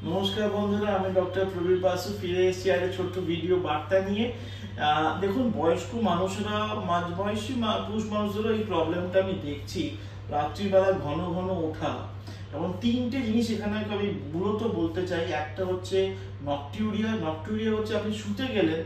নমস্কার বন্ধুরা, আমি ডক্টর প্রবীর বাসু ফিরে এসেছি আর ছোট্ট ভিডিও বার্তা নিয়ে। দেখুন, বয়স্ক মানুষরা, মাঝবয়সী পুরুষ মানুষদেরও এই প্রবলেমটা আমি দেখছি, রাত্রিবেলা ঘন ঘন ওঠা। এবং তিনটে জিনিস এখানে আমি মূলত বলতে চাই। একটা হচ্ছে নকটিউরিয়া। নকটিউরিয়া হচ্ছে আপনি শুতে গেলেন,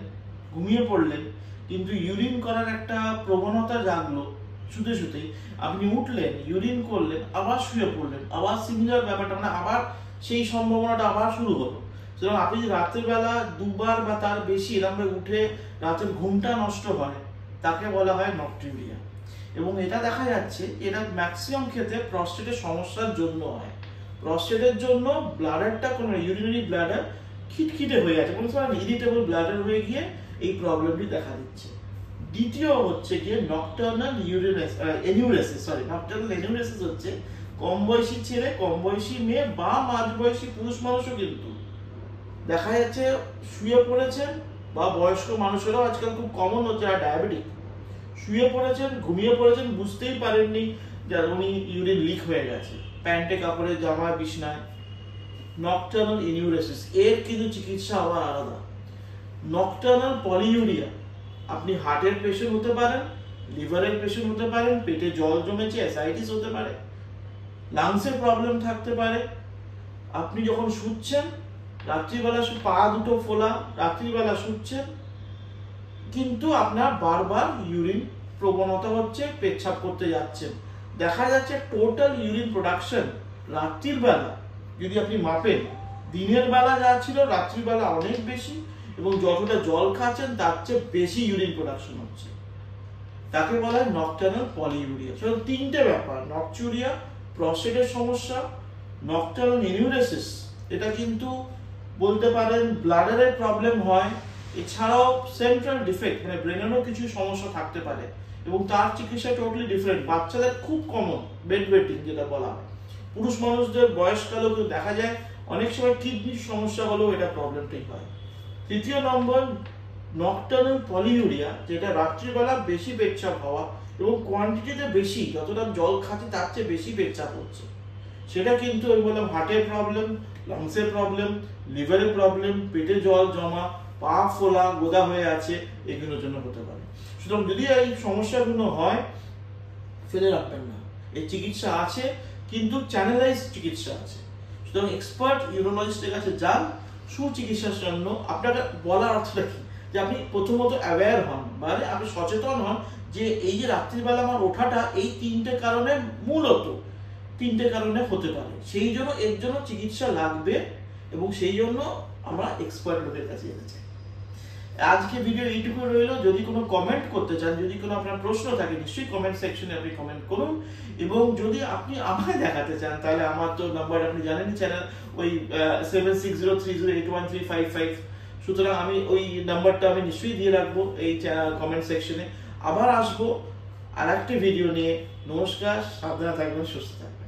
ঘুমিয়ে পড়লেন, কিন্তু ইউরিন করার একটা প্রবণতা জাগলো, শুতে শুতেই আপনি উঠলেন, ইউরিন করলেন, আবার শুয়ে পড়লেন, আবার সিমিলার ব্যাপারটা, মানে আবার সেই সম্ভাবনাটা আবার শুরু হলো। সুতরাং আপনি যদি রাতের বেলা দুবার বা তার বেশি এরকম উঠে রাতের ঘুমটা নষ্ট হয়, তাকে বলা হয় নকটিউরিয়া। এবং এটা দেখা যাচ্ছে এরা ম্যাক্সিমাম ক্ষেত্রে প্রস্টেটের সমস্যার জন্য হয়। প্রস্টেটের জন্য ব্লাডারটা কোনো ইউরিনারি ব্লাডার খিটখিটে হয়ে আছে, বলতে পারেন ইরিটেবল ব্লাডার হয়ে গিয়ে এই প্রবলেমটি দেখা দিচ্ছে। দ্বিতীয় হচ্ছে গিয়ে নকটার্নাল এনিউরেসিস হচ্ছে কম বয়সী ছেলে, কম বয়সী মেয়ে বা মাঝবয়সী পুরুষ মানুষও কিন্তু দেখা যাচ্ছে শুয়ে পড়েছেন, বা বয়স্ক মানুষেরাও আজকাল খুব কমন হচ্ছে, আর ডায়াবেটিক, শুয়ে পড়েছেন, ঘুমিয়ে পড়েছেন, বুঝতেই পারেননি যে উনি ইউরিন লিক হয়ে গেছে, প্যান্টে কাপড়ে জামায় বিছনায়। নকটার্নাল এনিউরেসিস এর কিন্তু চিকিৎসা আবার আলাদা। নকটার্নাল পলিইউরিয়া, আপনি হার্টের পেশেন্ট হতে পারেন, লিভারের পেশেন্ট হতে পারেন, পেটে জল জমেছে, অ্যাসাইটিস হতে পারে, লাংসের প্রবলেম থাকতে পারে। আপনি যখন শুচ্ছেন রাত্রিবেলা, পা দুটো ফোলা, রাত্রিবেলা শুচ্ছেন, কিন্তু আপনার বারবার ইউরিন প্রবণতা হচ্ছে, পেচ্ছাপ করতে যাচ্ছেন, দেখা যাচ্ছে টোটাল ইউরিন প্রোডাকশন রাত্রির বেলা যদি আপনি মাপেন, দিনের বেলা যা ছিল রাত্রিবেলা অনেক বেশি, এবং যতটা জল খাচ্ছেন তার চেয়ে বেশি ইউরিন প্রোডাকশন হচ্ছে। তাকে বলা হয় নকটার্নাল পলিইউরিয়া। সুতরাং তিনটে ব্যাপার: নকচুরিয়া, প্রস্টেটের সমস্যা, নকটার্নাল এনিউরেসিস, এটা কিন্তু বলতে পারেন ব্লাডারের প্রবলেম হয়। এছাড়াও সেন্ট্রাল ডিফেক্ট, মানে ব্রেনেরও কিছু সমস্যা থাকতে পারে, এবং তার চিকিৎসা টোটালি ডিফারেন্ট। বাচ্চাদের খুব কমন বেড ওয়েটিং যেটা বলা হয়। পুরুষ মানুষদের বয়সকালেও দেখা যায় অনেক সময় কিডনির সমস্যা হলেও এটা প্রবলেমটাই হয়। তৃতীয় নম্বর নকটার্নাল পলিইউরিয়া, যেটা রাত্রিবেলা বেশি পেচ্ছাপ হওয়া, এবং কোয়ান্টিটিতে বেশি, যতটা জল খাচ্ছি তার চেয়ে বেশি পেচ্ছাপ হচ্ছে। সেটা কিন্তু ওই বললাম হার্টের প্রবলেম, লাংসের প্রবলেম, লিভারের প্রবলেম, পেটে জল জমা, পা ফোলা, গোদা হয়ে আছে, এগুলোর জন্য হতে পারে। সুতরাং যদি এই সমস্যাগুলো হয়, ফেলে রাখবেন না, এর চিকিৎসা আছে, কিন্তু চ্যানেলাইজ চিকিৎসা আছে। সুতরাং এক্সপার্ট ইউরোলজিস্টের কাছে যান সুচিকিৎসার জন্য। আপনাকে বলার অর্থটা কি, যে আপনি প্রথমত অ্যাওয়্যার হন, মানে আপনি সচেতন হন যে এই যে রাত্রিবেলা আমার ওঠাটা এই তিনটে কারণে, মূলত তিনটে কারণে হতে পারে, সেই জন্য এর জন্য চিকিৎসা লাগবে, এবং সেই জন্য আমরা এক্সপার্ট লোকের কাছে যেতে চাই। আজকে ভিডিও এইটুকু রইল। যদি কোনো কমেন্ট করতে চান, যদি কোনো আপনার প্রশ্ন থাকে, নিশ্চয়ই কমেন্ট সেকশনে আপনি কমেন্ট করুন। এবং যদি আপনি আমায় দেখাতে চান, তাহলে আমার তো নাম্বার আপনি জানেন, চ্যানেল ওই 7603081355। সুতরাং আমি ওই নাম্বারটা আমি নিশ্চয়ই দিয়ে রাখবো এই কমেন্ট সেকশনে। আবার আসবো আর একটা ভিডিও নিয়ে। নমস্কার, সাবধানে থাকবেন, সুস্থ থাকবেন।